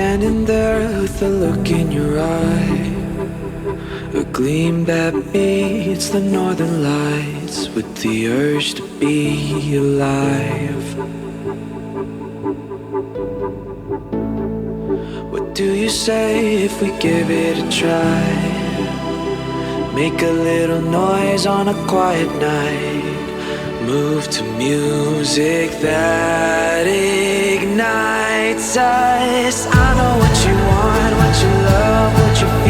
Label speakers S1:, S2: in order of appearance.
S1: standing there with a look in your eye, a gleam that meets the northern lights with the urge to be alive. What do you say if we give it a try? Make a little noise on a quiet night. Move to music that ignites us. I know what you want, what you love, what you feel.